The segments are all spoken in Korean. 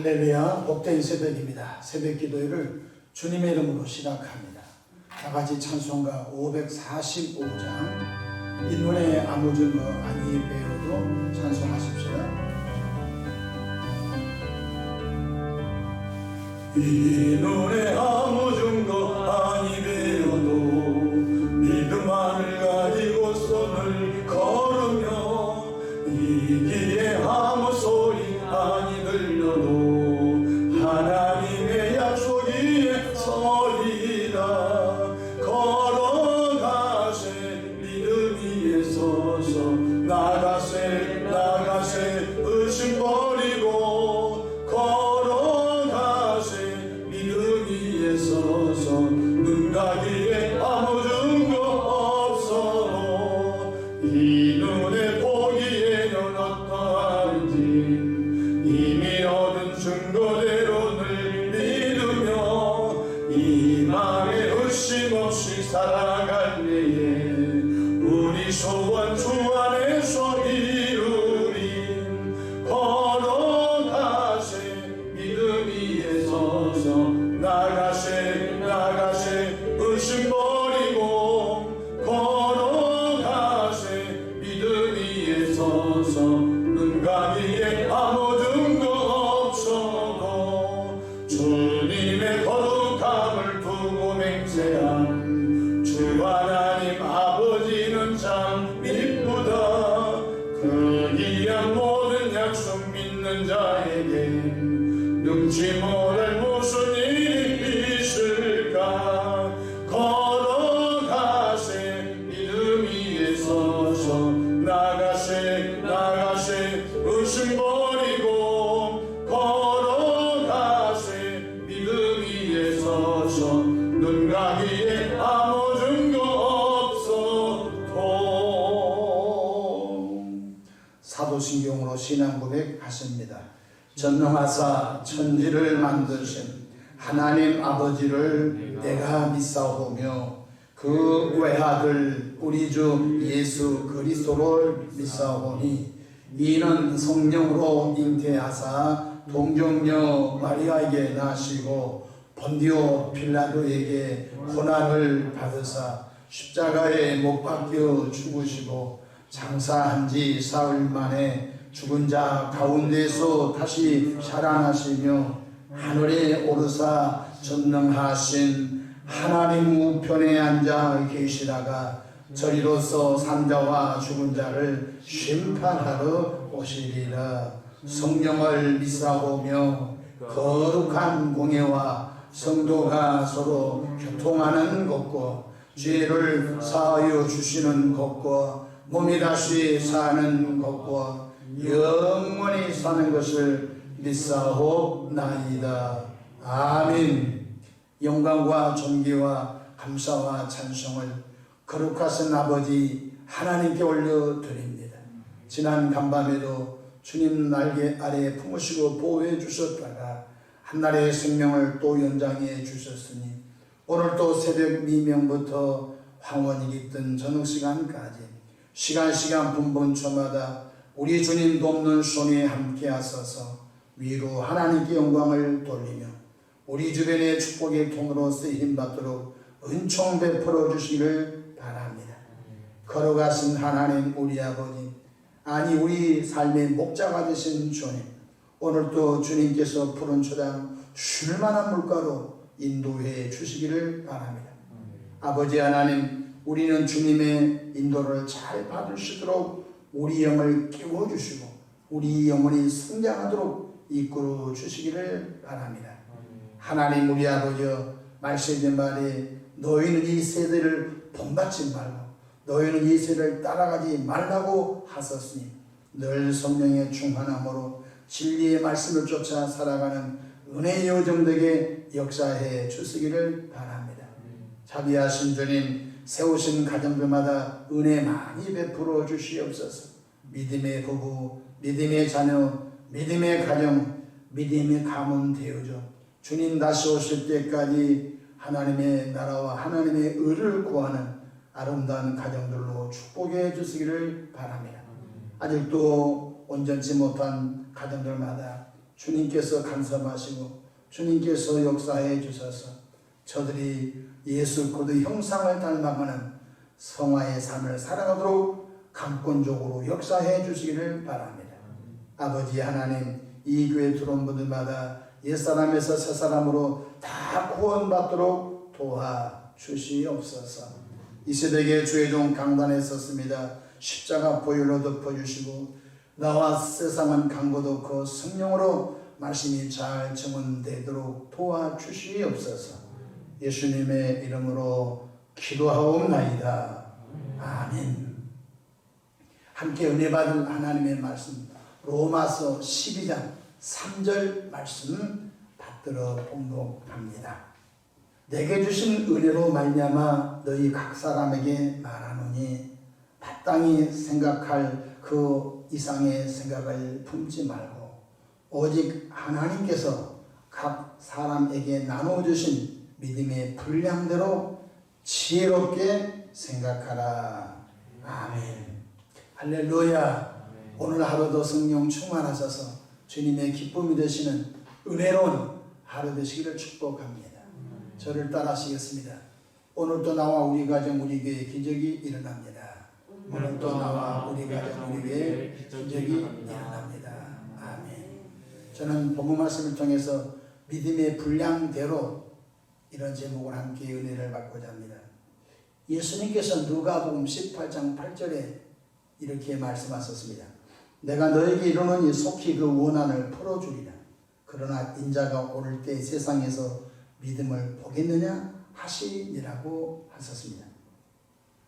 할렐루야, 복된 새벽입니다. 새벽 기도회를 주님의 이름으로 시작합니다. 다같이 찬송가 545장 이 눈에 아무 증거 아니 배워도 찬송하십시오. 이 눈에 아무 증거 아니 배워도 믿음만을 가지고 손을 걸으며 이 길에 아무 소리 아니 들려도 하나님의 약속이 서리라. 걸어가세 믿음 위에 서서 나가세 의심 버리고 걸어가세 믿음 위에 서서 눈 가기에 아무 증거 없어. 이 눈에 보기에는 어떠한지 이미 얻은 증거대로 늘 믿으며 이 맘에 의심 없이 살아갈 때에 우리 소원 주 안에서 이루리. 걸어가세 믿음 위에 서서 나가세 의심 버리고 걸어가세 믿음 위에 서서 눈 가기에 아무 증거 없어도 주님의 거룩함을 두고 맹세한 주 하나님 아버지는 참 이쁘다. 그 귀한 모든 약속 믿는 자에게 능치 못할 무슨 일이 있을까. 걸어가세 믿음 위에 서서 나가세 의심 버리고 걸어가세 믿음 위에 서서 눈 가기에 아무 증거 없어도. 사도신경으로 신앙 고백하십니다. 전능하사 천지를 만드신 하나님 아버지를 내가 믿사오며 그 외아들 우리 주 예수 그리스도를 믿사오니 이는 성령으로 잉태하사 동정녀 마리아에게 나시고 본디오 빌라도에게 고난을 받으사 십자가에 못 박혀 죽으시고 장사한 지 사흘 만에 죽은 자 가운데서 다시 살아나시며 하늘에 오르사 전능하신 하나님 우편에 앉아 계시다가 저리로서 산자와 죽은 자를 심판하러 오시리라. 성령을 믿사오며 거룩한 공예와 성도가 서로 교통하는 것과 죄를 사하여 주시는 것과 몸이 다시 사는 것과 영원히 사는 것을 믿사오나이다. 아멘. 영광과 존귀와 감사와 찬송을 거룩하신 아버지 하나님께 올려드립니다. 지난 간밤에도 주님 날개 아래에 품으시고 보호해 주셨다가 한날의 생명을 또 연장해 주셨으니 오늘 또 새벽 미명부터 황혼이 깃든 저녁시간까지 시간 분분초마다 우리 주님 돕는 손에 함께 하소서. 위로 하나님께 영광을 돌리며 우리 주변의 축복의 통으로 쓰임받도록 은총 베풀어 주시기를 바랍니다. 걸어가신 하나님 우리 아버지, 아니 우리 삶의 목자가 되신 주님, 오늘도 주님께서 푸른 초장 쉴만한 물가로 인도해 주시기를 바랍니다. 아버지 하나님, 우리는 주님의 인도를 잘 받을 수 있도록 우리 영을 깨워주시고 우리 영혼이 성장하도록 이끌어 주시기를 바랍니다. 하나님 우리 아버지여, 말씀의 말에 너희는 이 세대를 본받지 말고 너희는 이 세대를 따라가지 말라고 하셨으니 늘 성령의 충만함으로 진리의 말씀을 쫓아 살아가는 은혜의 여정되게 역사해 주시기를 바랍니다. 자비하신 주님, 세우신 가정들마다 은혜 많이 베풀어 주시옵소서. 믿음의 부부, 믿음의 자녀, 믿음의 가정, 믿음의 가문 되어줘 주님 다시 오실 때까지 하나님의 나라와 하나님의 의를 구하는 아름다운 가정들로 축복해 주시기를 바랍니다. 아직도 온전치 못한 가정들마다 주님께서 간섭하시고 주님께서 역사해 주셔서 저들이 예수 그리스도의 형상을 닮아가는 성화의 삶을 살아가도록 강권적으로 역사해 주시기를 바랍니다. 아버지 하나님, 이 교회 들어온 분들마다 옛사람에서 새사람으로 다 구원받도록 도와주시옵소서. 이 새벽에 주의 종 강단에 섰습니다. 십자가 보혈로 덮어주시고 나와 세상은 강고도 그 성령으로 말씀이 잘 증언되도록 도와주시옵소서. 예수님의 이름으로 기도하옵나이다. 아멘. 함께 은혜 받을 하나님의 말씀 로마서 12장 3절 말씀 받들어 봉독합니다. 내게 주신 은혜로 말미암아 너희 각 사람에게 말하노니 마땅히 생각할 그 이상의 생각을 품지 말고 오직 하나님께서 각 사람에게 나눠주신 믿음의 분량대로 지혜롭게 생각하라. 아멘. 할렐루야. 오늘 하루도 성령 충만하셔서 주님의 기쁨이 되시는 은혜로운 하루 되시기를 축복합니다. 저를 따라하시겠습니다. 오늘도 나와 우리 가정 우리 교회에 기적이 일어납니다. 오늘도 나와 우리 가정 우리 교회에 기적이 일어납니다. 아멘. 저는 본문 말씀을 통해서 믿음의 분량대로 이런 제목을 함께 은혜를 받고자 합니다. 예수님께서 누가복음 18장 8절에 이렇게 말씀하셨습니다. 내가 너에게 이르노니 속히 그 원한을 풀어주리라. 그러나 인자가 오를 때 세상에서 믿음을 보겠느냐 하시니라고 하셨습니다.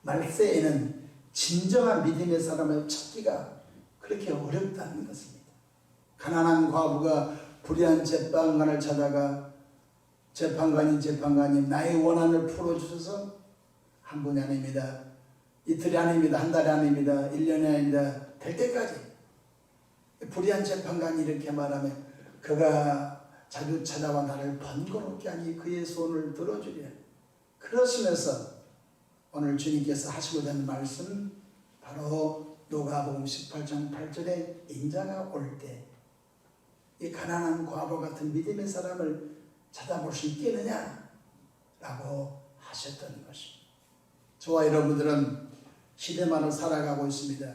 말세에는 진정한 믿음의 사람을 찾기가 그렇게 어렵다는 것입니다. 가난한 과부가 불의한 재판관을 찾아가 재판관님 나의 원한을 풀어주셔서 한 분이 아닙니다. 이틀이 아닙니다. 한 달이 아닙니다. 1년이 아닙니다. 될 때까지 불의한 재판관이 이렇게 말하면 그가 자주 찾아와 나를 번거롭게 하니 그의 손을 들어주리라. 그러시면서 오늘 주님께서 하시고자 하는 말씀 바로 누가복음 18장 8절에 인자가 올 때 이 가난한 과부 같은 믿음의 사람을 찾아볼 수 있겠느냐 라고 하셨던 것입니다. 저와 여러분들은 시대만을 살아가고 있습니다.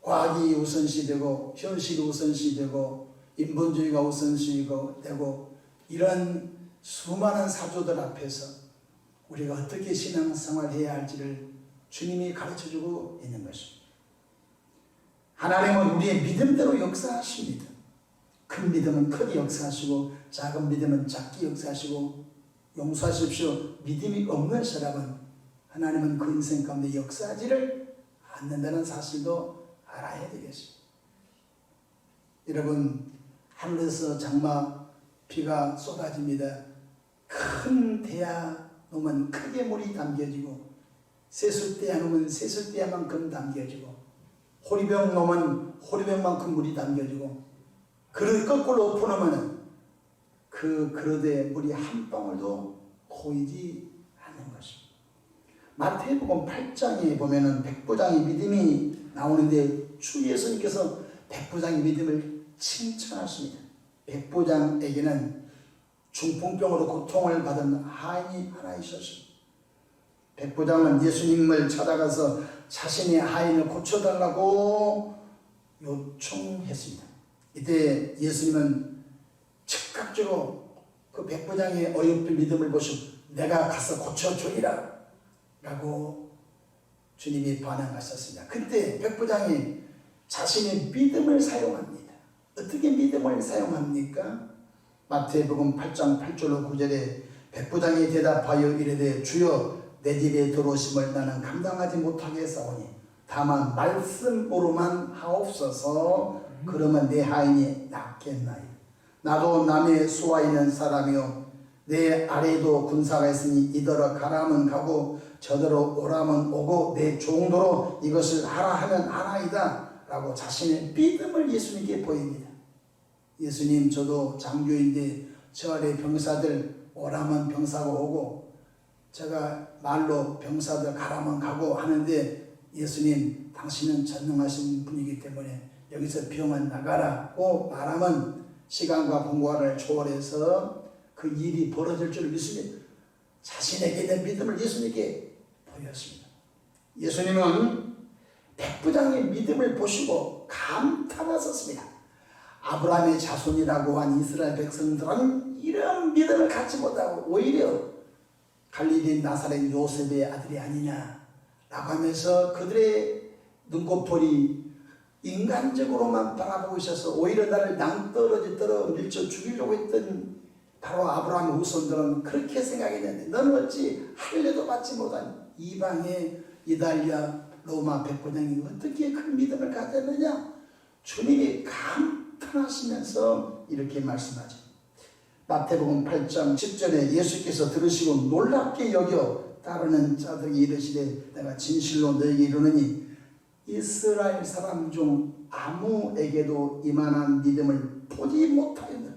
과학이 우선시되고 현실이 우선시되고 인본주의가 우선시되고 이런 수많은 사조들 앞에서 우리가 어떻게 신앙생활을 해야 할지를 주님이 가르쳐주고 있는 것입니다. 하나님은 우리의 믿음대로 역사하십니다. 큰 믿음은 크게 역사하시고 작은 믿음은 작게 역사하시고 용서하십시오. 믿음이 없는 사람은 하나님은 그 인생 가운데 역사하지를 않는다는 사실도 알아야 되겠습니다. 여러분, 하늘에서 장마 비가 쏟아집니다. 큰 대야 놓으면 크게 물이 담겨지고 세술대야 놓으면 세술대야만큼 담겨지고 호리병 놓으면 호리병만큼 물이 담겨지고 그릇 거꾸로 엎어놓으면 그 그릇에 물이 한 방울도 고이지 않는 것입니다. 마태복음 8장에 보면은 백부장의 믿음이 나오는데 주 예수님께서 백부장의 믿음을 칭찬하십니다. 백부장에게는 중풍병으로 고통을 받은 하인이 하나 있었습니다. 백부장은 예수님을 찾아가서 자신의 하인을 고쳐달라고 요청했습니다. 이때 예수님은 즉각적으로 그 백부장의 어여쁜 믿음을 보시고 내가 가서 고쳐주리라 라고 주님이 반응하셨습니다. 그때 백부장이 자신의 믿음을 사용합니다. 어떻게 믿음을 사용합니까? 마태복음 8장 8절로 9절에 백부장이 대답하여 이르되 주여 내 집에 들어오심을 나는 감당하지 못하겠사오니 다만 말씀으로만 하옵소서. 그러면 내 하인이 낫겠나요? 나도 남의 수하 있는 사람이요 내 아래에도 군사가 있으니 이더러 가라면 가고 저더러 오라면 오고 내 종도로 이것을 하라 하면 하나이다 라고 자신의 믿음을 예수님께 보입니다. 예수님, 저도 장교인데 저 아래 병사들 오라면 병사가 오고 제가 말로 병사들 가라면 가고 하는데 예수님, 당신은 전능하신 분이기 때문에 여기서 병은 나가라고 말하면 시간과 공간을 초월해서 그 일이 벌어질 줄 믿습니다. 자신에게 있는 믿음을 예수님께 보였습니다. 예수님은 백부장의 믿음을 보시고 감탄하셨습니다. 아브라함의 자손이라고 한 이스라엘 백성들은 이런 믿음을 갖지 못하고 오히려 갈릴리 나사렛 요셉의 아들이 아니냐라고 하면서 그들의 눈곱벌이 인간적으로만 바라보고 있어서 오히려 나를 낭떠러지 떨어 밀쳐 죽이려고 했던 바로 아브라함의 후손들은 그렇게 생각했는데 너는 어찌 할례도 받지 못한 이방의 이달리아 로마 백부장이 어떻게 그 믿음을 가졌느냐? 주님이 감탄하시면서 이렇게 말씀하죠. 마태복음 8장 10절에 예수께서 들으시고 놀랍게 여겨 따르는 자들이 이르시되 내가 진실로 너에게 이르노니 이스라엘 사람 중 아무에게도 이만한 믿음을 보지 못하였느니.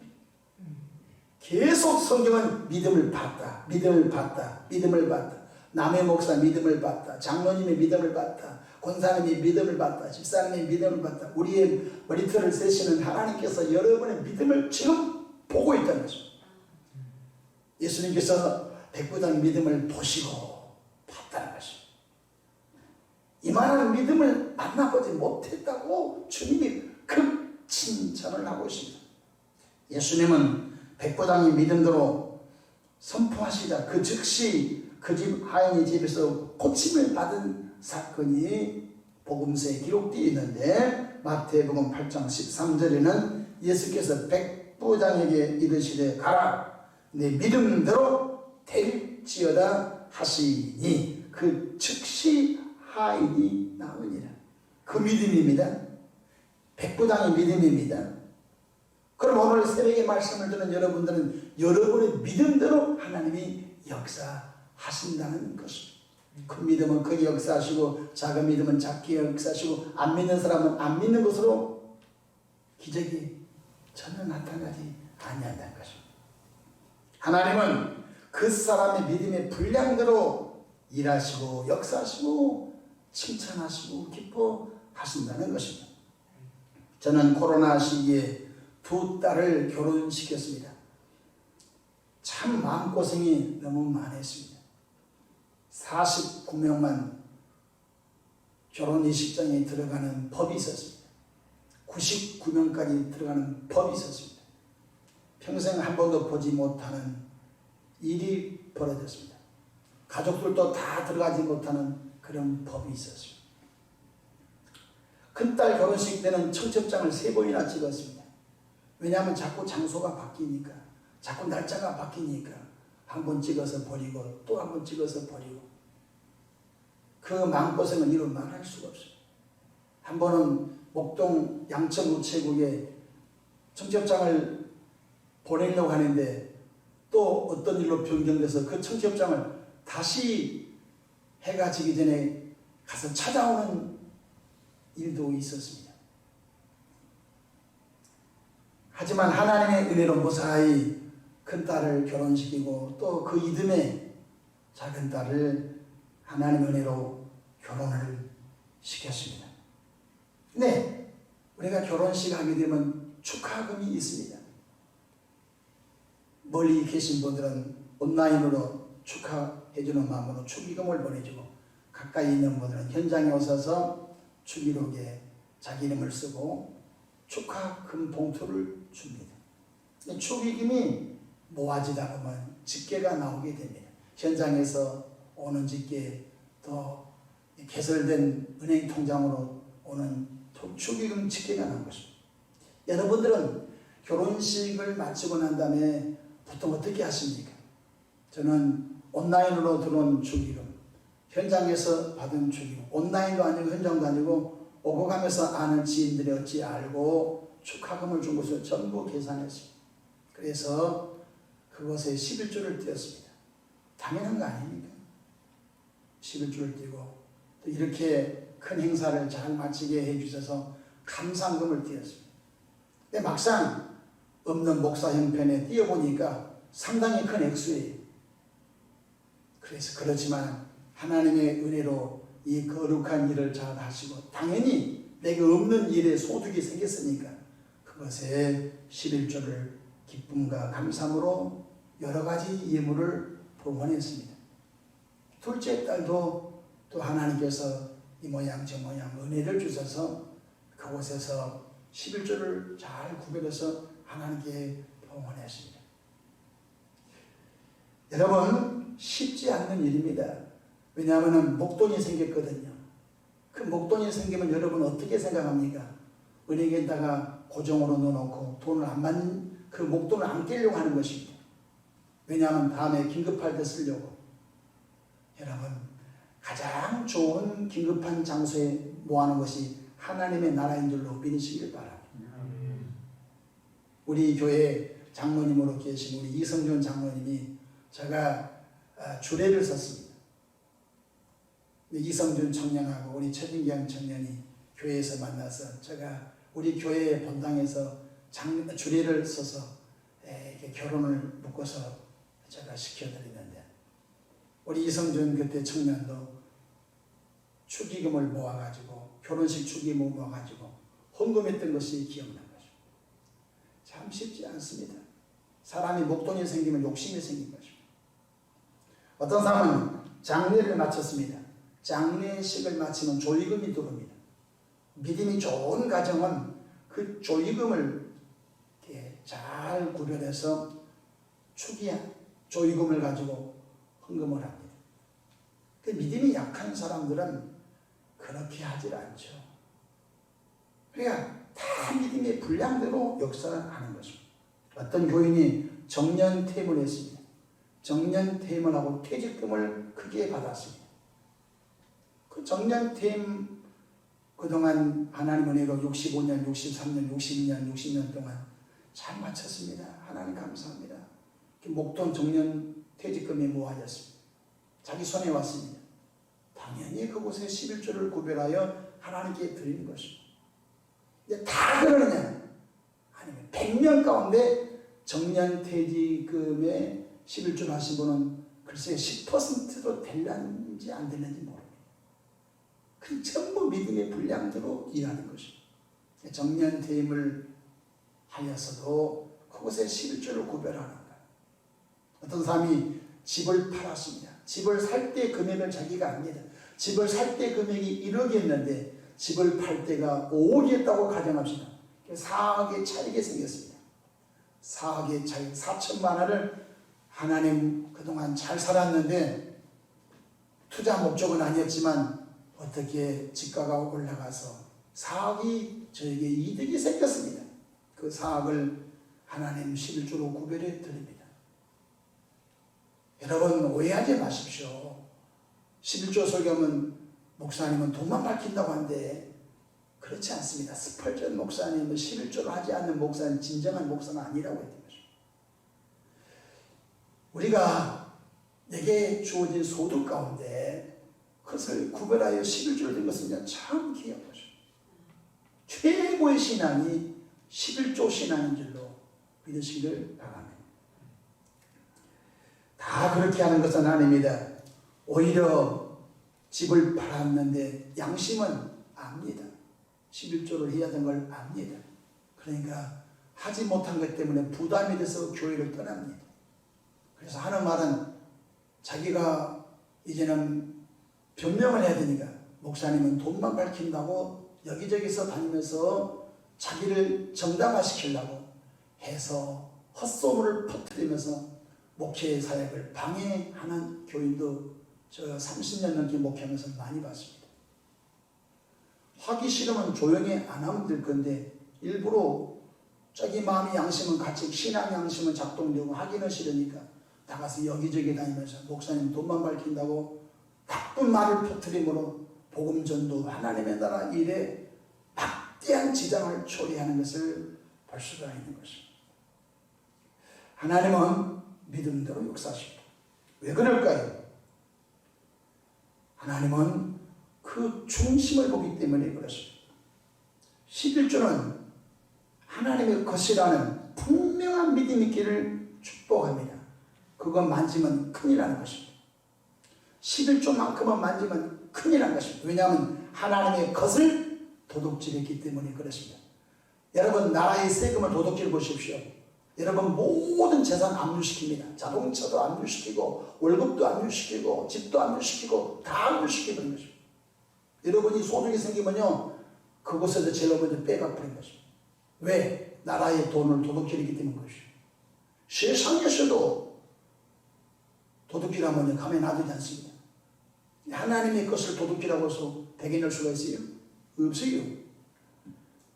계속 성경은 믿음을 봤다, 믿음을 봤다, 믿음을 봤다. 남의 목사 믿음을 봤다, 장로님의 믿음을 봤다, 권사님의 믿음을 봤다, 집사님의 믿음을 봤다. 우리의 머리털을 세시는 하나님께서 여러분의 믿음을 지금 보고 있다는 것입니다. 예수님께서 백부장 믿음을 보시고 봤다는 것입니다. 이만한 믿음을 만나보지 못했다고 주님이 칭찬을 하고 있습니다. 예수님은 백부장의 믿음대로 선포하시자 그 즉시 그 집 하인의 집에서 고침을 받은 사건이 복음서에 기록되어 있는데 마태복음 8장 13절에는 예수께서 백부장에게 이르시되 가라 내 믿음대로 될지어다 하시니 그 즉시 하인이 나으니라. 그 믿음입니다. 백부장의 믿음입니다. 그럼 오늘 새벽에 말씀을 듣는 여러분들은 여러분의 믿음대로 하나님이 역사하신다는 것입니다. 큰 믿음은 크게 역사하시고 작은 믿음은 작게 역사하시고 안 믿는 사람은 안 믿는 것으로 기적이 전혀 나타나지 아니한다는 것입니다. 하나님은 그 사람의 믿음의 분량대로 일하시고 역사하시고 칭찬하시고 기뻐하신다는 것입니다. 저는 코로나 시기에 두 딸을 결혼시켰습니다. 참 마음고생이 너무 많았습니다. 49명만 결혼 예식장에 들어가는 법이 있었습니다. 99명까지 들어가는 법이 있었습니다. 평생 한 번도 보지 못하는 일이 벌어졌습니다. 가족들도 다 들어가지 못하는 그런 법이 있었습니다. 큰딸 결혼식 때는 청첩장을 3번이나 찍었습니다. 왜냐하면 자꾸 장소가 바뀌니까, 자꾸 날짜가 바뀌니까 한 번 찍어서 버리고 또 한 번 찍어서 버리고 그 마음고생은 이루 말할 수가 없어요. 한 번은 목동 양천 우체국에 청첩장을 보내려고 하는데 또 어떤 일로 변경돼서 그 청첩장을 다시 해가 지기 전에 가서 찾아오는 일도 있었습니다. 하지만 하나님의 은혜로 무사히 큰 딸을 결혼시키고 또 그 이듬해 작은 딸을 하나님의 은혜로 결혼을 시켰습니다. 네, 우리가 결혼식 하게 되면 축하금이 있습니다. 멀리 계신 분들은 온라인으로 축하해주는 마음으로 축의금을 보내주고 가까이 있는 분들은 현장에 오셔서 축의록에 자기 이름을 쓰고 축하금 봉투를 줍니다. 축의금이 모아지다 보면 직계가 나오게 됩니다. 현장에서 오는 직계 또 개설된 은행 통장으로 오는 축의금 직계가 나온 것입니다. 여러분들은 결혼식을 마치고 난 다음에 보통 어떻게 하십니까? 저는 온라인으로 들어온 축의금, 현장에서 받은 축의금, 온라인도 아니고 현장도 아니고 오고 가면서 아는 지인들이 어찌 알고 축하금을 준 것을 전부 계산했습니다. 그래서 그것에 11조를 띄었습니다. 당연한 거 아닙니까? 11조를 띄고 또 이렇게 큰 행사를 잘 마치게 해주셔서 감상금을 띄었습니다. 근데 막상 없는 목사 형편에 띄어보니까 상당히 큰 액수예요. 그래서 그렇지만 하나님의 은혜로 이 거룩한 일을 잘 하시고 당연히 내가 없는 일에 소득이 생겼으니까 그것에 11조를 기쁨과 감사함으로 여러 가지 예물을 봉헌했습니다. 둘째 딸도 또 하나님께서 이 모양 저 모양 은혜를 주셔서 그곳에서 11조를 잘 구별해서 하나님께 봉헌했습니다. 여러분, 쉽지 않는 일입니다. 왜냐하면 목돈이 생겼거든요. 그 목돈이 생기면 여러분 어떻게 생각합니까? 은행에다가 고정으로 넣어놓고 돈을 안 받는, 그 목돈을 안 깨려고 하는 것입니다. 왜냐하면 다음에 긴급할 때 쓰려고. 여러분, 가장 좋은 긴급한 장소에 모아놓은 것이 하나님의 나라인 줄로 믿으시길 바랍니다. 우리 교회 장로님으로 계신 우리 이성준 장로님이 제가 주례를 썼습니다. 이성준 청년하고 우리 최진경 청년이 교회에서 만나서 제가 우리 교회 본당에서 주례를 써서 이렇게 결혼을 묶어서 제가 시켜드리는데, 우리 이성준 그때 청년도 축의금을 모아가지고 결혼식 축의금을 모아가지고 헌금했던 것이 기억난 거죠. 참 쉽지 않습니다. 사람이 목돈이 생기면 욕심이 생긴 거죠. 어떤 사람은 장례를 마쳤습니다. 장례식을 마치면 조의금이 들어옵니다. 믿음이 좋은 가정은 그 조의금을 이렇게 잘 구별해서 조의금을 가지고 헌금을 합니다. 그 믿음이 약한 사람들은 그렇게 하질 않죠. 그러니까 다 믿음의 분량대로 역사하는 것입니다. 어떤 교인이 정년퇴임을 했습니다. 정년퇴임을 하고 퇴직금을 크게 받았습니다. 그 정년퇴임 그동안 하나님 은혜로 65년, 63년, 62년, 60년 동안 잘 마쳤습니다. 하나님 감사합니다. 목돈 정년 퇴직금이 모아졌습니다. 자기 손에 왔습니다. 당연히 그곳에 11조를 구별하여 하나님께 드리는 것입니다. 이제 다 그러느냐? 아니면 100명 가운데 정년 퇴직금에 11조를 하신 분은 글쎄 10%도 될는지 안 될는지 모릅니다. 그 전부 믿음의 분량대로 일하는 것입니다. 정년 퇴임을 하였어도 그곳에 11조를 구별하는 거예요. 어떤 사람이 집을 팔았습니다. 집을 살 때 금액을 자기가 압니다. 집을 살 때 금액이 1억이었는데 집을 팔 때가 5억이었다고 가정합시다. 4억의 차익이 생겼습니다. 4억의 차익, 4천만 원을 하나님 그동안 잘 살았는데 투자 목적은 아니었지만 어떻게 집가가 올라가서 4억이 저에게 이득이 생겼습니다. 그 4억을 하나님 11조로 구별해 드립니다. 여러분 오해하지 마십시오. 11조 설교하면 목사님은 돈만 밝힌다고 하는데 그렇지 않습니다. 스펄전 목사님은 11조를 하지 않는 목사는 진정한 목사는 아니라고 했던 것입니다. 우리가 내게 주어진 소득 가운데 그것을 구별하여 11조를 든 것은 참 귀한 것입니다. 최고의 신앙이 11조 신앙인 줄로 믿으시기를 바랍니다. 다 그렇게 하는 것은 아닙니다. 오히려 집을 팔았는데 양심은 압니다. 11조를 해야 되는 걸 압니다. 그러니까 하지 못한 것 때문에 부담이 돼서 교회를 떠납니다. 그래서 하는 말은 자기가 이제는 변명을 해야 되니까 목사님은 돈만 밝힌다고 여기저기서 다니면서 자기를 정당화시키려고 해서 헛소문을 퍼뜨리면서 목회 사역을 방해하는 교인도 저 30년 넘게 목회하면서 많이 봤습니다. 하기 싫으면 조용히 안 하면 될 건데 일부러 자기 마음의 양심은 같이 신앙 양심은 작동되고 하기는 싫으니까 나가서 여기저기 다니면서 목사님 돈만 밝힌다고 나쁜 말을 퍼뜨림으로 복음 전도 하나님의 나라 일에 막대한 지장을 초래하는 것을 볼 수가 있는 것입니다. 하나님은 믿음대로 역사하십니다. 왜 그럴까요? 하나님은 그 중심을 보기 때문에 그렇습니다. 11조는 하나님의 것이라는 분명한 믿음 있기를 축복합니다. 그거 만지면 큰일 나는 것입니다. 11조만큼은 만지면 큰일 나는 것입니다. 왜냐하면 하나님의 것을 도둑질했기 때문에 그렇습니다. 여러분 나라의 세금을 도둑질 보십시오. 여러분 모든 재산 압류시킵니다. 자동차도 압류시키고 월급도 압류시키고 집도 압류시키고 다 압류시키는 것입니다. 여러분이 소득이 생기면요 그곳에서 제일 먼저 빼박버린 것입니다. 왜? 나라의 돈을 도둑질했기 때문인 것이죠. 세상에서도 도둑질하면 가만 놔두지 않습니다. 하나님의 것을 도둑질하고 해서 배겨낼 수가 있어요? 없어요.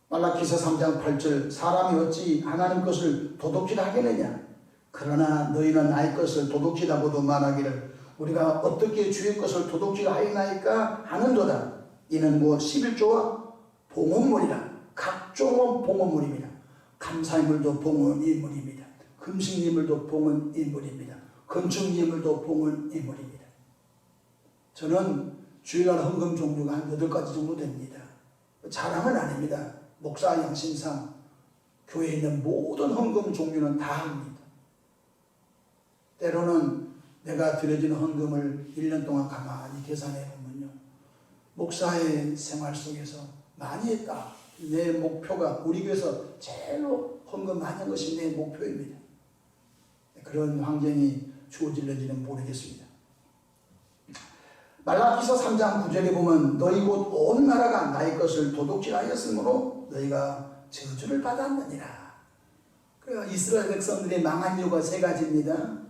말라기서 3장 8절 사람이 어찌 하나님 것을 도둑질하겠느냐. 그러나 너희는 나의 것을 도둑질하고도 말하기를 우리가 어떻게 주의 것을 도둑질하였나이까 하는도다. 이는 뭐 11조와 봉헌물이라. 각종의 봉헌물입니다. 감사인물도 봉헌인물입니다. 금식인물도 봉헌인물입니다. 건축인물도 봉헌인물입니다. 저는 주일날 헌금 종류가 한 8가지 정도 됩니다. 자랑은 아닙니다. 목사 양심상 교회에 있는 모든 헌금 종류는 다 합니다. 때로는 내가 드려지는 헌금을 1년 동안 가만히 계산해 보면요. 목사의 생활 속에서 많이 했다. 내 목표가 우리 교회에서 제일로 헌금 많이 한 것이 내 목표입니다. 그런 환경이 주어질는지는 모르겠습니다. 말라기서 3장 9절에 보면 너희 곧 온 나라가 나의 것을 도둑질하였으므로 너희가 저주를 받았느니라. 그러니까 이스라엘 백성들이 망한 이유가 3가지입니다.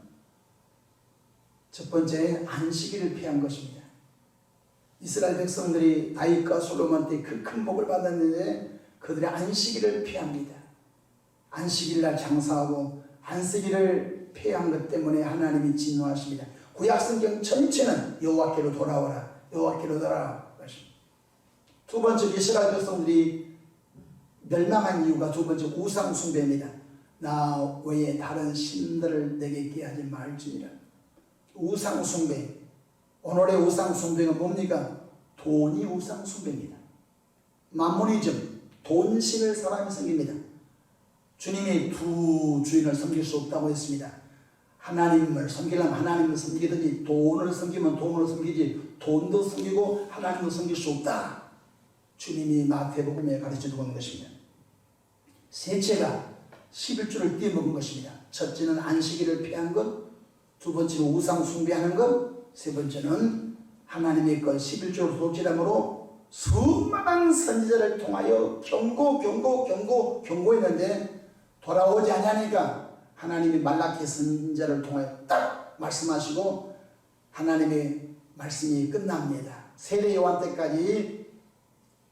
첫 번째 안식일을 피한 것입니다. 이스라엘 백성들이 다윗과 솔로몬 때 그 큰 복을 받았는데 그들의 안식일을 피합니다. 안식일날 장사하고 안식일을 폐한 것 때문에 하나님이 진노하십니다. 구약성경 전체는 여호와께로 돌아오라 여호와께로 돌아오라 것입니다. 두 번째 이스라엘 백성들이 멸망한 이유가 두 번째 우상 숭배입니다. 나 외에 다른 신들을 내게 있게 하지 말지니라. 우상 숭배. 오늘의 우상 숭배가 뭡니까? 돈이 우상 숭배입니다. 만모니즘, 돈신을 사람이 섬깁니다. 주님이 두 주인을 섬길 수 없다고 했습니다. 하나님을 섬기려면 하나님을 섬기든지 돈을 섬기면 돈을 섬기지 돈도 섬기고 하나님도 섬길 수 없다. 주님이 마태복음에 가르쳐주고 있는 것입니다. 셋째가 11조를 띄어먹은 것입니다. 첫째는 안식일을 피한 것, 두 번째는 우상 숭배하는 것, 세 번째는 하나님의 것 11조를 도둑질함으로 수많은 선지자를 통하여 경고했는데 돌아오지 않으니까 하나님이 말라기 선지자를 통하여 딱 말씀하시고 하나님의 말씀이 끝납니다. 세례 요한 때까지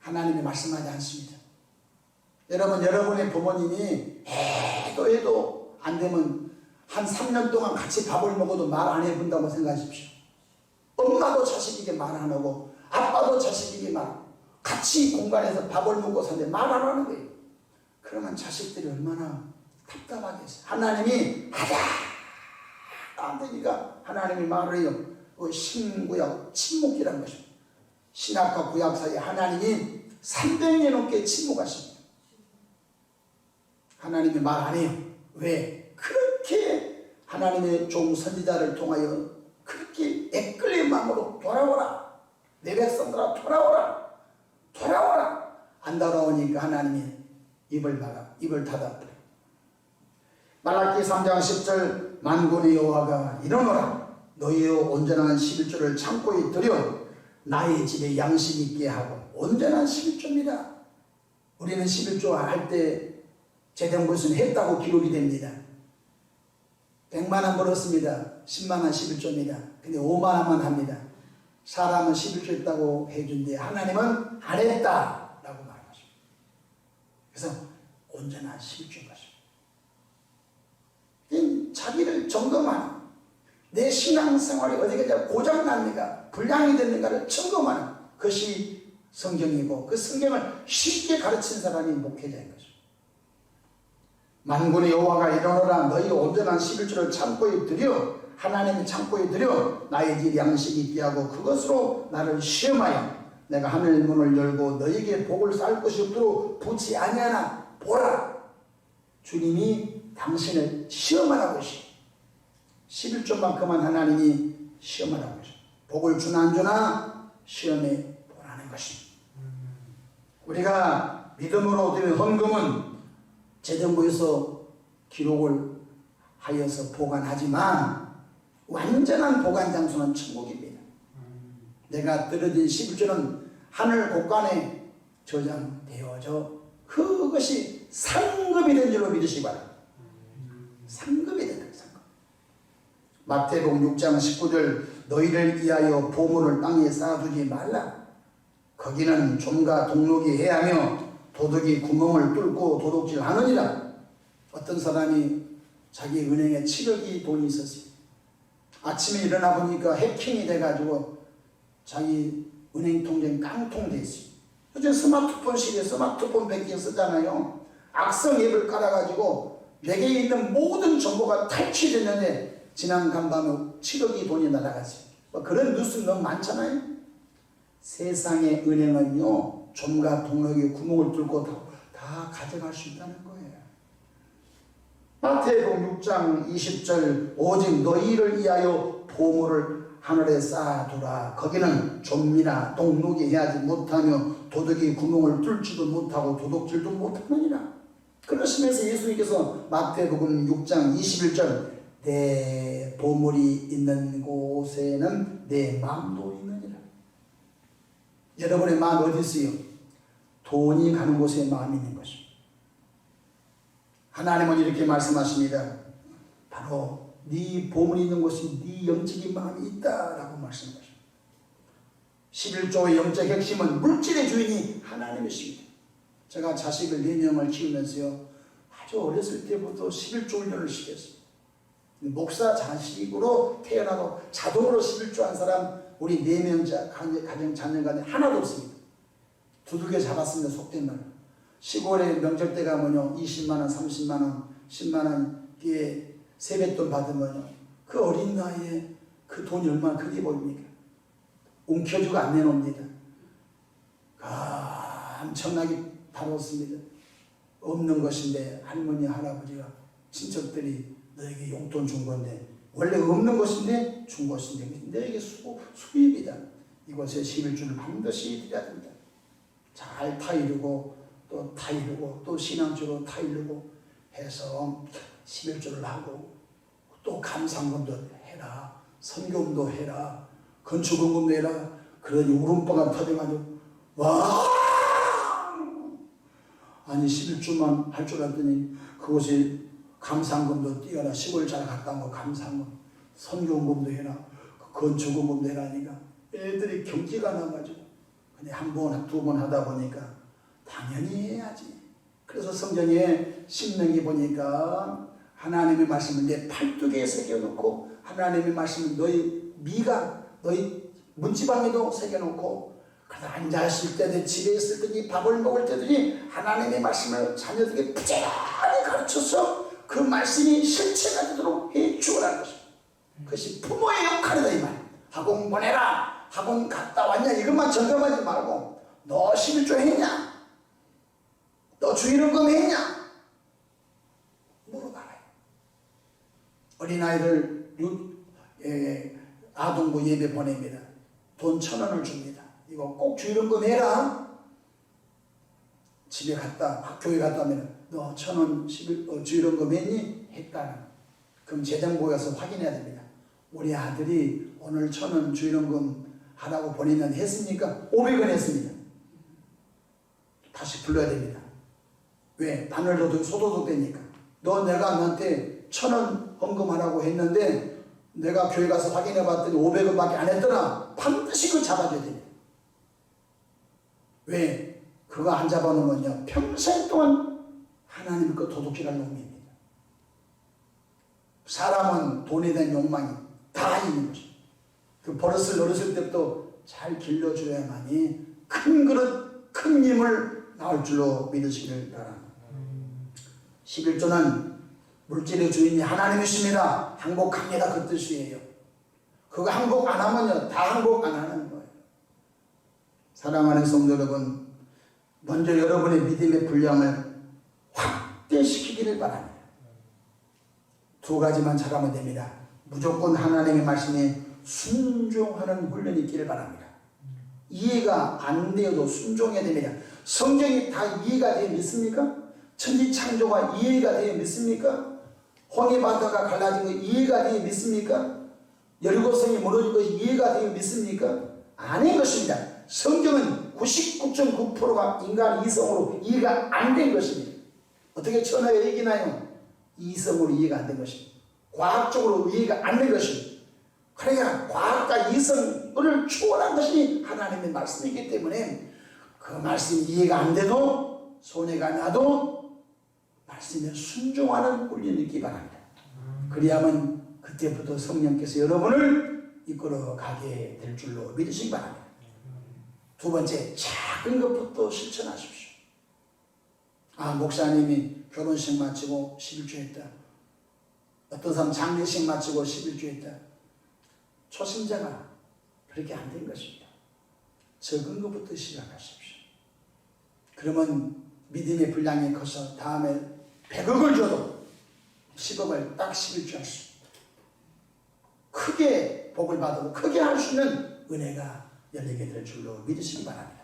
하나님이 말씀하지 않습니다. 여러분, 여러분의 부모님이 해도 안 되면 한 3년 동안 같이 밥을 먹어도 말 안 해본다고 생각하십시오. 엄마도 자식에게 말 안 하고 아빠도 자식에게 말 같이 공간에서 밥을 먹고 사는데 말 안 하는 거예요. 그러면 자식들이 얼마나 답답하겠어요. 하나님이 하다 안 되니까 하나님이 말을 해요. 신구약 침묵이라는 것입니다. 신약과 구약 사이에 하나님이 300년 넘게 침묵하십니다. 하나님이 말 안 해요. 왜? 그렇게 하나님의 종 선지자를 통하여 그렇게 애끓는 마음으로 돌아오라. 내 백성들아 돌아오라. 돌아오라. 안 돌아오니까 하나님이 입을 닫아버려요. 말라기 3장 10절 만군의 여호와가 이르노라. 너희의 온전한 11조를 창고에 들여 나의 집에 양식 있게 하고. 온전한 11조입니다. 우리는 11조 할 때 제대한 것은 했다고 기록이 됩니다. 100만 원 벌었습니다. 10만 원 11조입니다. 근데 5만 원만 합니다. 사람은 11조 했다고 해준데 하나님은 안 했다라고 말하십니다. 그래서 온전한 11조인 것입니다. 자기를 점검하는, 내 신앙생활이 어디가 고장났는가 불량이 됐는가를 점검하는 것이 성경이고, 그 성경을 쉽게 가르친 사람이 목회자인 것입니다. 만군의 여호와가 이르노라. 너희 온전한 11조를 창고에 들여, 하나님의 창고에 들여 나의 집 양식이 있게 하고 그것으로 나를 시험하여 내가 하늘 문을 열고 너희에게 복을 쌓을 것이 없도록 붙지 아니하나 보라. 주님이 당신을 시험하라고 하시. 11조만큼만 하나님이 시험하라고 하시. 복을 주나 안 주나 시험해 보라는 것입니다. 우리가 믿음으로 드린 헌금은 재정부에서 기록을 하여서 보관하지만 완전한 보관 장소는 천국입니다. 내가 떨어진 11조는 하늘 곳간에 저장되어져 그것이 상급이 된 줄로 믿으시기 바랍니다. 상급이 된다. 상급. 마태복음 6장 19절 너희를 위하여 보물을 땅에 쌓아두지 말라. 거기는 좀과 동록이 해하며 도둑이 구멍을 뚫고 도둑질하느니라. 어떤 사람이 자기 은행에 7억이 돈이 있었어요. 아침에 일어나 보니까 해킹이 돼가지고 자기 은행 통장이 깡통돼 있어요. 요즘 스마트폰 시대에 스마트폰 뱅킹 쓰잖아요. 악성 앱을 깔아가지고 내게 있는 모든 정보가 탈취됐는데 지난 간밤에 7억이 돈이 날아갔어요. 뭐 그런 뉴스 너무 많잖아요. 세상의 은행은요 좀과 동록이 구멍을 뚫고 다 가져갈 수 있다는 거예요. 마태복음 6장 20절 오직 너희를 위하여 보물을 하늘에 쌓아두라. 거기는 좀이나 동록이 해하지 못하며 도둑이 구멍을 뚫지도 못하고 도둑질도 못하느니라. 그러시면서 예수님께서 마태복음 6장 21절 내 보물이 있는 곳에는 내 마음도 있느니라. 여러분의 마음 어디 있어요? 돈이 가는 곳에 마음이 있는 것입니다. 하나님은 이렇게 말씀하십니다. 바로 네 보물이 있는 곳이 네 영적인 마음이 있다라고 말씀하십니다. 11조의 영적 핵심은 물질의 주인이 하나님이십니다. 제가 자식을 4명을 키우면서요 아주 어렸을 때부터 11조 훈련을 시켰어요. 목사 자식으로 태어나도 자동으로 11조 한 사람 우리 4명 가정 자녀가 하나도 없습니다. 두들겨 잡았습니다. 속된 말로. 시골에 명절 때 가면요 20만원 30만원 10만원 뒤에 세뱃돈 받으면요 그 어린 나이에 그 돈이 얼마나 크게 보입니까? 움켜쥐고 안 내놓습니다. 엄청나게 다뤘습니다. 없는 것인데 할머니 할아버지가 친척들이 너에게 용돈 준 건데 원래 없는 것인데 준 것인데 너에게 수입이다. 이것에 11조를 반드시 드려야 된다. 잘 타이르고 또 타이르고 또 신앙적으로 타이르고 해서 11조를 하고 또 감상금도 해라. 선교금도 해라. 건축원금도 해라. 그러니 울음바가 터져가지고 와 아니 11조만 할 줄 알았더니 그곳에 감상금도 띄어라. 시골 잘 갔다 온 거 감상금 선교금도 해라. 건축원금도 해라니까 애들이 경기가 나가지고 근데 한 번, 두 번 하다 보니까 당연히 해야지. 그래서 성경에 신명기 보니까 하나님의 말씀을 내 팔뚝에 새겨놓고 하나님의 말씀을 너희 미가 너희 문지방에도 새겨놓고 그러다 앉아있을 때든 집에 있을 때든 밥을 먹을 때든 하나님의 말씀을 자녀들에게 부지런히 가르쳐서 그 말씀이 실체가 되도록 해주라는 것입니다. 그것이 부모의 역할이다 이 말. 학원 보내라. 학원 갔다 왔냐 이것만 점검하지 말고 너 11조 했냐? 너 주일헌금 했냐? 물어봐라. 어린아이들 아동부 예배 보냅니다. 돈 1,000원을 줍니다. 이거 꼭 주일헌금 해라. 집에 갔다 학교에 갔다 하면 너 1,000원 주일헌금 했니? 했다는. 그럼 재정부에 가서 확인해야 됩니다. 우리 아들이 오늘 1,000원 주일헌금 하라고 보내면 했습니까? 500원 했습니다. 다시 불러야 됩니다. 왜? 바늘도둑 소도둑 되니까. 내가 너한테 1,000원 헌금하라고 했는데 내가 교회 가서 확인해 봤더니 500원밖에 안 했더라. 반드시 그걸 잡아줘야 됩니다. 왜? 그거 안 잡아놓으면요 평생 동안 하나님 그 도둑질할 놈입니다. 사람은 돈에 대한 욕망이 다 있는 것입니다. 그 버릇을 어렸을 때부터 잘 길러줘야만이 큰 그릇 큰 힘을 나올 줄로 믿으시길 바랍니다. 11조는 물질의 주인이 하나님이십니다. 항복합니다. 그 뜻이에요. 그거 항복 안 하면요 다 항복 안 하는 거예요. 사랑하는 성도 여러분, 먼저 여러분의 믿음의 분량을 확대시키기를 바랍니다. 2가지만 잘하면 됩니다. 무조건 하나님의 말씀에 순종하는 훈련이 있기를 바랍니다. 이해가 안 되어도 순종해야 됩니다. 성경이 다 이해가 되어 믿습니까? 천지창조가 이해가 되어 믿습니까? 홍해바다가 갈라진 거 이해가 되어 믿습니까? 여리고성이 무너진 거 이해가 되어 믿습니까? 아닌 것입니다. 성경은 99.9%가 인간 이성으로 이해가 안 된 것입니다. 어떻게 천하가 이기나요? 이성으로 이해가 안 된 것입니다. 과학적으로 이해가 안 된 것입니다. 그러니까 과학과 이성을 초월한 것이 하나님의 말씀이기 때문에 그 말씀이 이해가 안 돼도 손해가 나도 말씀에 순종하는 훈련이 있기 바랍니다. 그리하면 그때부터 성령께서 여러분을 이끌어 가게 될 줄로 믿으시기 바랍니다. 두 번째, 작은 것부터 실천하십시오. 목사님이 결혼식 마치고 11주 했다. 어떤 사람 장례식 마치고 11주 했다. 초신자가 그렇게 안 된 것입니다. 적은 것부터 시작하십시오. 그러면 믿음의 분량이 커서 다음에 100억을 줘도 10억을 딱 11주 할 수 있습니다. 크게 복을 받아도 크게 할 수 있는 은혜가 열리게 될 줄로 믿으시기 바랍니다.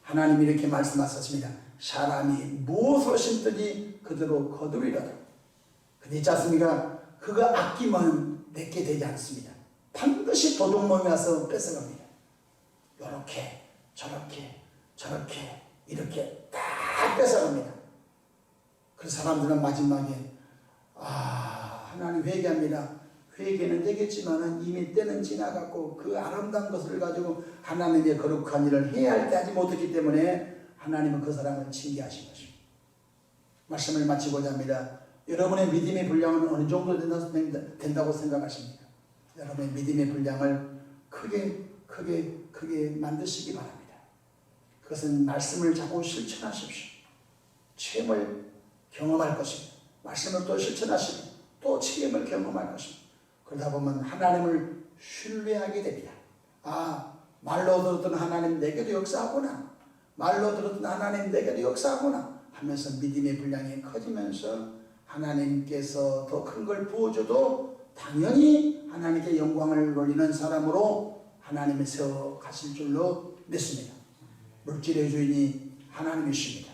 하나님이 이렇게 말씀하셨습니다. 사람이 무엇으로 심든지 그대로 거두리로다. 근데 있지 않습니까? 그거 아끼면 내게 되지 않습니다. 반드시 도둑놈이 와서 뺏어갑니다. 요렇게 저렇게 저렇게 이렇게 다 뺏어갑니다. 그 사람들은 마지막에 하나님 회개합니다. 회개는 되겠지만 이미 때는 지나갔고 그 아름다운 것을 가지고 하나님의 거룩한 일을 해야 할 때 하지 못했기 때문에 하나님은 그 사람을 징계하신 것입니다. 말씀을 마치고자 합니다. 여러분의 믿음의 분량은 어느 정도 된다고 생각하십니까? 여러분의 믿음의 분량을 크게 만드시기 바랍니다. 그것은 말씀을 자꾸 실천하십시오. 체험을 경험할 것입니다. 말씀을 또 실천하시고 또 체험을 경험할 것입니다. 그러다 보면 하나님을 신뢰하게 됩니다. 말로 들었던 하나님 내게도 역사하구나. 말로 들었던 하나님 내게도 역사하구나 하면서 믿음의 분량이 커지면서 하나님께서 더 큰 걸 부어줘도 당연히 하나님께 영광을 돌리는 사람으로 하나님을 세워 가실 줄로 믿습니다. 물질의 주인이 하나님이십니다.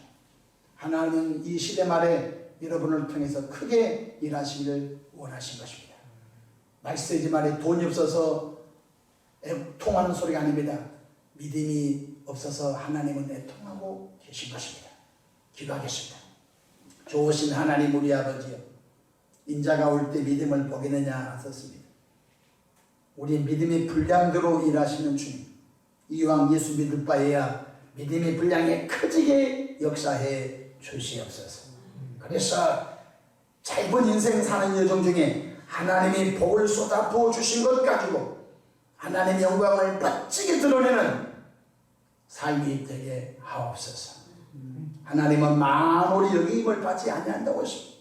하나님은 이 시대 말에 여러분을 통해서 크게 일하시기를 원하신 것입니다. 말세지 말에 돈이 없어서 애통하는 소리가 아닙니다. 믿음이 없어서 하나님은 애통하고 계신 것입니다. 기도하겠습니다. 좋으신 하나님 우리 아버지여, 인자가 올 때 믿음을 보겠느냐 하셨습니다. 우리 믿음의 분량대로 일하시는 주님, 이왕 예수 믿을 바에야 믿음의 분량에 커지게 역사해 주시옵소서. 그래서 짧은 인생 사는 여정 중에 하나님이 복을 쏟아 부어 주신 것 가지고 하나님의 영광을 멋지게 드러내는 삶이 되게 하옵소서. 하나님은 만물이 여김을 받지 아니한다고 하십니다.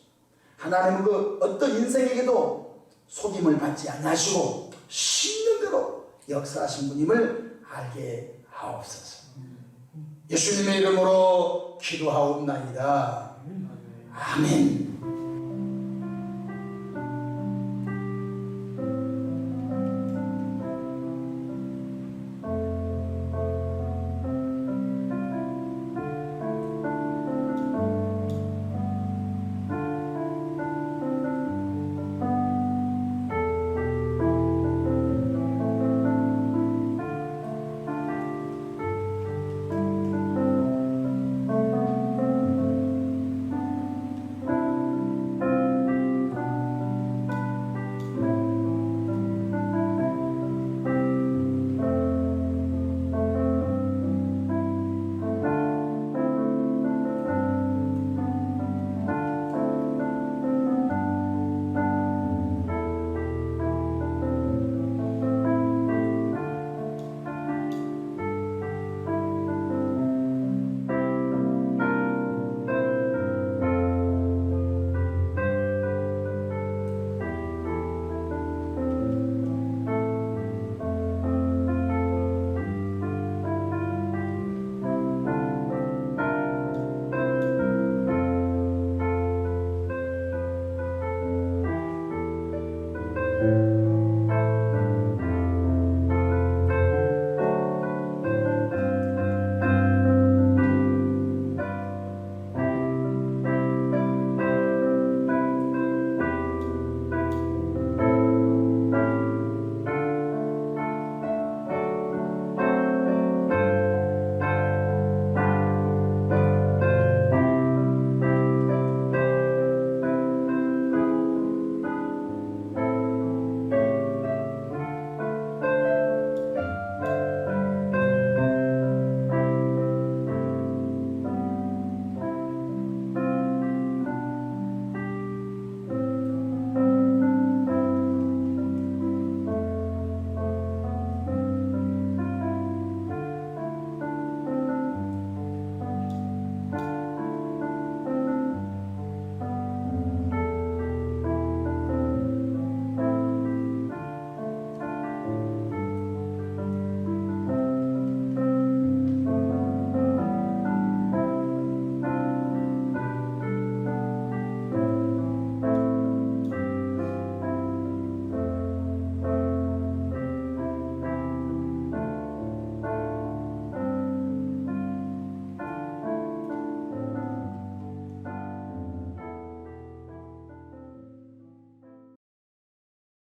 하나님은 그 어떤 인생에게도 속임을 받지 아니하시고 신는 대로 역사하신 분임을 알게 하옵소서. 예수님의 이름으로 기도하옵나이다. 아멘.